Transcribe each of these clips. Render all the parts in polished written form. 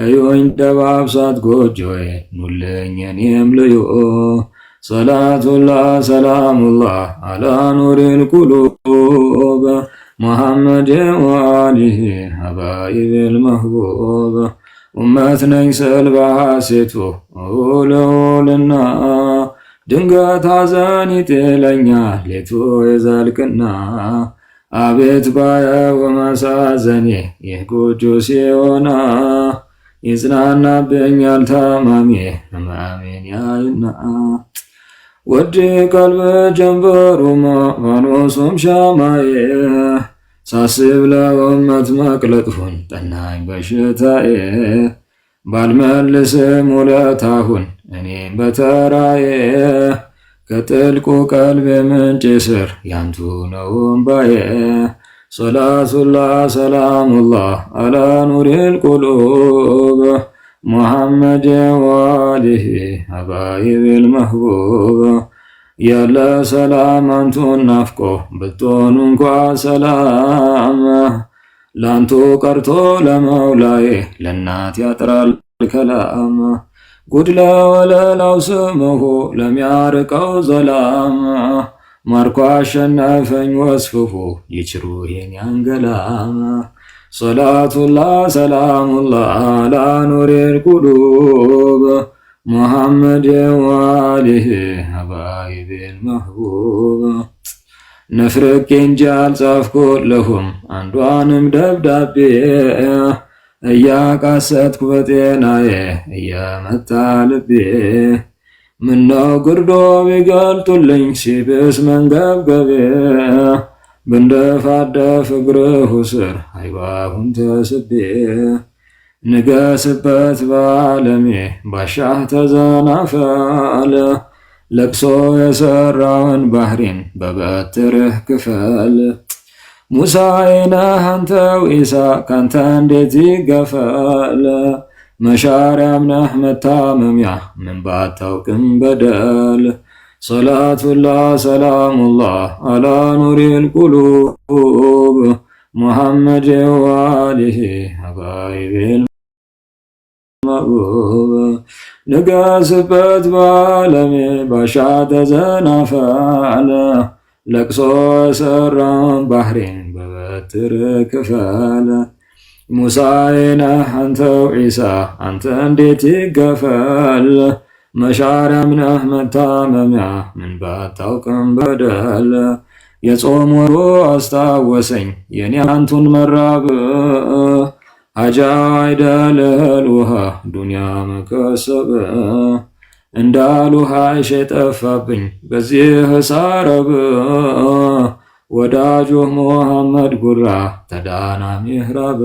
እዩኝ ደባብሳት ጎጆዬ ኑልኝ እኔም ልዩ ሰላቱላህ ሰላሙላህ አላ ኑሪል ቁሉብ ሙሐመድ ወአሊሂ ሀባይብል መህቡብ ኡመት ነኝ ስል በሐሴቱ ውልውልና ድንገት ሐዘን ይጥለኛል ሌቱ ይዘልቅና አቤት ባየው መሳዘኔ ይህ ጎጆ ሲሆና ይጽናናብኛል ታማሜ ሕማሜን ያይና ወዲ ቀልብ ጀንበሩ ፋኖሱም ሻማዬ ሳስብ ለኡመት መቅለጥሁን ጠናኝ በሽታዬ ባልመልስም ውለታሁን እኔም በተራዬ ከጥልቁ ቀልቤ ምንጭ ስር ያንቱ ነው እምባዬ ሰላቱላህ ሰላሙላህ አላ ኑሪል ቁሉብ ሙሐመድ ወአሊሂ ሀባይብል መህቡብ ያለ ሰላም አንቱን ናፍቆ ብትሆኑ እንኳ ሰላም ላንቱ ቀርቶ ለመውላዬ ለእናት ያጥራል ከላም ጉድለ ወለላው ስምሁ ለሚያርቀው ዘላም ማርኮ አሸነፈኝ ወስፍሁ ይችሩ ይሄን ያንገላም ሰላቱላህ ሰላሙላህ አላ ኑሪል ቁሉብ ሙሐመድ ወአሊሂ ሀባይብል መህቡብ ነፍርቄ እንጂ አልጻፍኩልሁም አንዷንም ደብዳቤ እያቃሰትኩ በጤናዬ እየመታ ልቤ ምነው ግርዶ ቢገልጡልኝ ሲብስ መንገብገቤ ብንደፋደፍ እግርሁ ስር አይባሁን ተስቤ ንገስበት በዓለሜ ባሻህ ተዘናፈል ለቅሶ የሰራውን ባህሬን በበትርህ ክፈል ሙሳዬ ነህ አንተ ወኢሳ ካንተ እንዴት ይገፋል መሻሪያም ነህ መታመሚያ ምን ባታውቅም በደል ሰላቱላህ ሰላሙላህ አላ ኑሪል ቁሉብ ሙሐመድ ወአሊሂ ሀባይብል መህቡብ ንገስበት በዓለሜ ባሻ ተዘናፈል ለቅሶ የሰራውን ባህሬን በበትር ክፈል ሙሳዬ ነህ አንተ ወኢሳ አንተ እንዴት ይገፈል መሻሪያም ነህ መታመሚያ ምን ባታውቅም በደል የጾም ወሩ አስታወሰኝ የኔ አንቱን መራብ አጃ አይደለል ውሃ ዱንያ መከሰብ እንዳሉሃ የጠፋብኝ በዚህ ሳረብ ወዳጁ ሙሐመድ ጉራ ተዳና ሚህራብ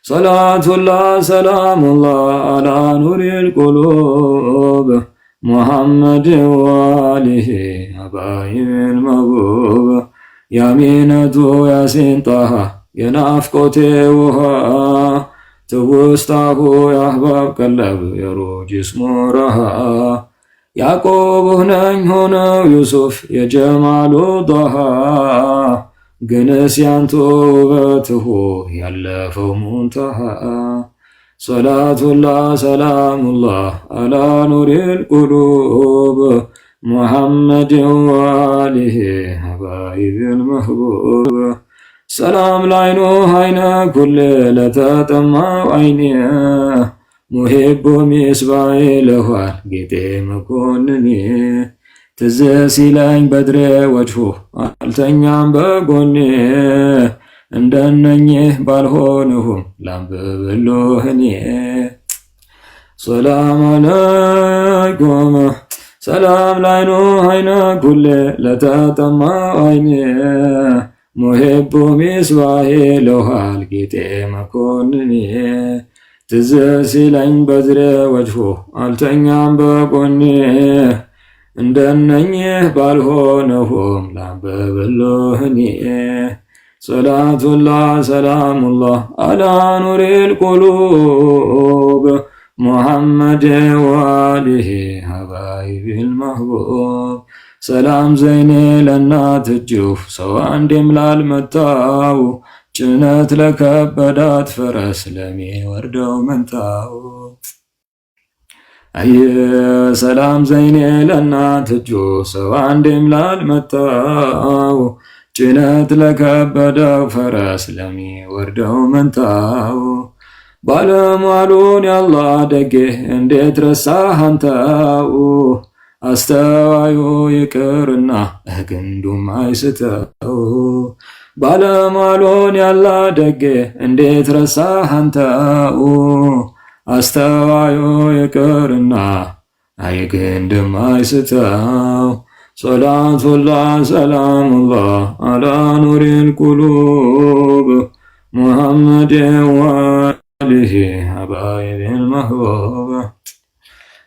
ሰላቱላህ ሰላሙላህ አላ ኑሪል ቁሉብ ሙሐመድ ወአሊሂ ሀባይብል መህቡብ ያሚነቱ ያሲን ጣሃ የናፍቆቴ ውሃ ትውስታሁ የአህባብ ቀለብ የሩህ ጅስሙ ረሃ ያዕቆብ ነኝ ሆነው ዩሱፍ የጀማሉ ጣሃ ግንስ ያንቱ ውበትሁ ያለፈው ሙንተሃ ሰላቱላህ ሰላሙላህ አላ ኑሪል ቁሉብ ሙሐመድ ወአሊሂ ሀባይብል መህቡብ ሰላም ላይኑ አይነ ኩል ለተጠማው አይኔ ሙሂቡ ሚስባዬ ለኋል ጌጤ መኮንኔ ትዝ ሲለኝ በድሬ ወጅሁ አልተኛም በጎኔ እንደነኝህ ባልሆንሁም ላንብብልህ እኔ ሰላም አለይኩም ሰላም ላይኑ አይነ ኩል ለተጠማው አይኔ ሙሂቡ ሚስባሄ ለውሃል ጌጤ መኮንኔ ትዝ ሲለኝ በድሬ ወጅሁ አልተኛም በጎኔ እንደነኝህ ባልሆነሁም ላንብብልህ እኔ ሰላቱላህ ሰላሙላህ አላ ኑሪል ቁሉብ ሙሐመድ ወአሊሂ ሀባይብል መህቡብ ሰላም ዘይኔ ለእናት እጅሁ ሰው አንዴም ላልመታው ጭነት ለከበዳት ፈረስ ለሚወርደው መንታው አየ ሰላም ዘይኔ ለእናት እጁ ሰው አንዴም ላልመታው ጭነት ለከበደው ፈረስ ለሚወርደው መንታው ባለሟሉን ያላህ ደጌ እንዴት ረሳህ አንተው አስተዋዩ ይቅርና ግንዱም አይስተው ባለሟሉን ያላህ ደጌ እንዴት ረሳህ አንተው አስተዋዩ ይቅርና ግንዱም አይስተው ሰላቱላህ ሰላሙላህ አላ ኑሪል ቁሉብ ሙሐመድ ወአሊሂ ሀባይቢል መህቡብ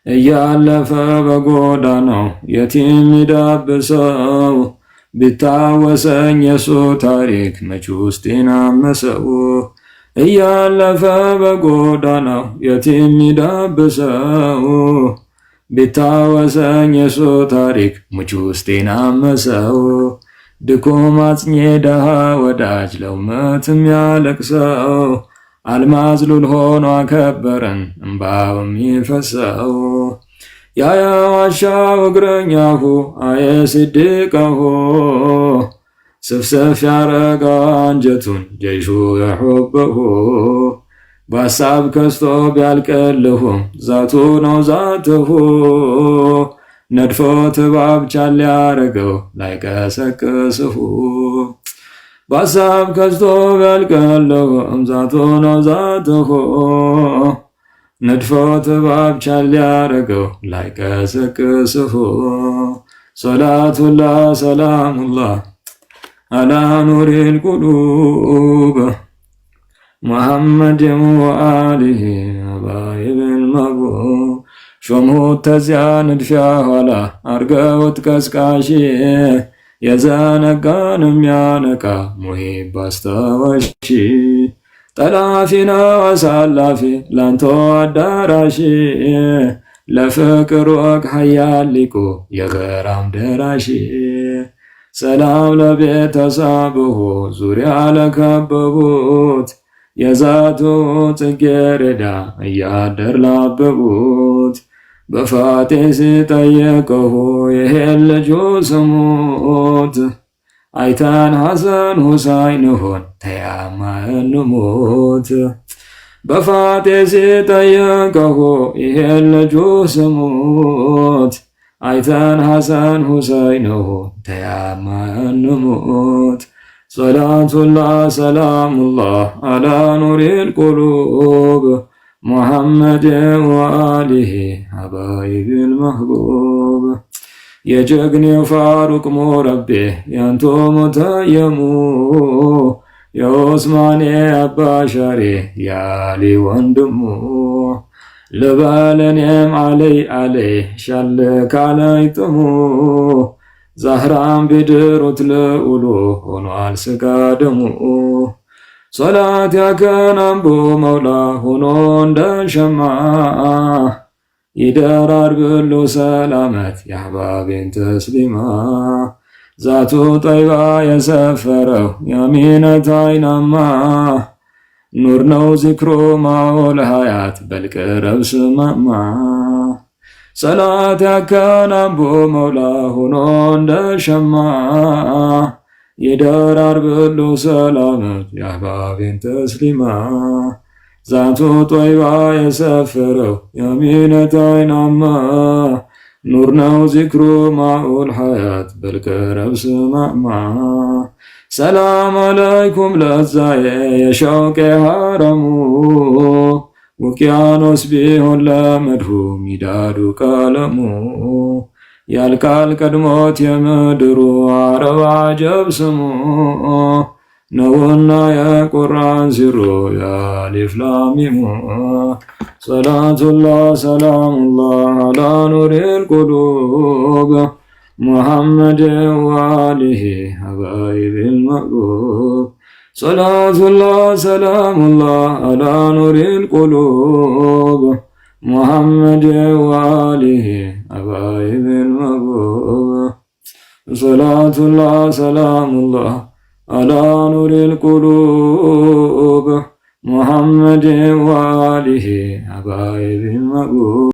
እያለፈ በጎዳናው የቲም ይዳብሰው ቢታወሰኝ የሱ ታሪክ መች ውስጤን አመሰው እያለፈ በጎዳናው የቲም ይዳብሰው ቢታወሰኝ የሱ ታሪክ መች ውስጤን አመሰው ድኩም አጽኜ ደሃ ወዳጅ ለውመትም ያለቅሰው አልማዝ ሉል ሆኖ አከበረን እምባው የሚፈሰው ያዋሻው እግረኛሁ አየ ሲድቀሁ ስፍስፍ ያረጋ አንጀቱን ጀይሹ የሑበሁ በሀሳብ ከስቶ ቢያልቀልሁም ዛቱ ነው ዛትሁ ነድፎ ትባብ ቻል ያረገው ላይቀሰቅስሁ በሀሳብ ከስቶ ቢያልቀልሁም ዛቱ ነው ዛትሁ ነድፎ ትባብ ቻል ያረገው ላይቀሰቅስሁ ሰላቱላህ ሰላሙላህ አላ ኑሪል ቁሉብ ሙሐመድ ወአሊሂ ሀባይቢል መህቡብ ሾምሁት ተዚያ ንድፊያ ኋላ አርገውት ቀስቃሽ የዘነጋን የሚያነቃ ሙሂብ አስታዋሽ ጠላፊ ነው አሳላፊ ላንቶ አዳራሽ ለፍቅር ወቅ ሀያል ሊቁ የገራም ደራሽ ሰላም ለቤተሰብሁ ዙሪያ ለከበቡት የዛቱ ጽጌረዳ እያደር ላበቡት በፋቴ ሲጠየቀሁ ይሄን ልጁ ስሙት አይተን ሐሰን ሁሳይን ሆን ተያማ እንሙት በፋቴ ሲጠየቀሁ ይሄን ልጁ ስሙት አይተን ሐሰን ሁሳይን ሆን ተያማ እንሙት ሰላቱላህ ሰላሙላህ አላ ኑሪል ቁሉብ ሙሐመድ ወአሊሂ ሀባይቢል መህቡብ የጀግኔው ፋሩቅ ሙረቤ ያንቶ ሙተየሙ የዑስማኔ አባሻሬ ያሊ ወንድሙ ልበለኔም አለይ አለይ ሻል ካላይ ጥሙ ዛህራም ቢድሩት ልዑሉ ሆኗል ስጋ ደሙ ሶላት ያከናንቦ መውላ ሆኖ እንደሸማ ይደራርብሉ ሰላመት የአሕባቤን ተስሊማ ዛቱ ጠይባ የሰፈረው ያሚነት አይናማ ኑር ነው ዚክሮ ማወል ሀያት በልቅረብ ስማማ ሰላት ያከናንቦ መውላ ሆኖ እንደሸማ ይደራርብሉ ሰላመት የአሕባቤን ተስሊማ ዛቱ ጠይባ የሰፈረው ያሚነት አይናማ ኑር ነው ዚክሩ ማኡል ሀያት በልቅረብ ስማማ ሰላም አለይኩም ለዛዬ የሸውቄ ሀረሙ ውቅያኖስ ቢሆን ለመድሁ ሚዳዱ ቀለሙ ያልቃል ቀድሞት የምድሩ አረብ አጀብ ስሙ ነውና የቁርአን ሲሩ የአሊፍ ላም ሚሙ ሰላቱላህ ሰላሙላህ አላ ኑሪል ቁሉብ ሙሐመድ ወአሊሂ ሀባይቢል መህቡብ ሰላቱላህ ሰላሙላህ አላ ኑሪል ቁሉብ ሙሐመድ ወአሊሂ ሀባይቢል መህቡብ ሰላቱላህ ሰላሙላህ على نور القلوب محمد وآله حبائب المأبوب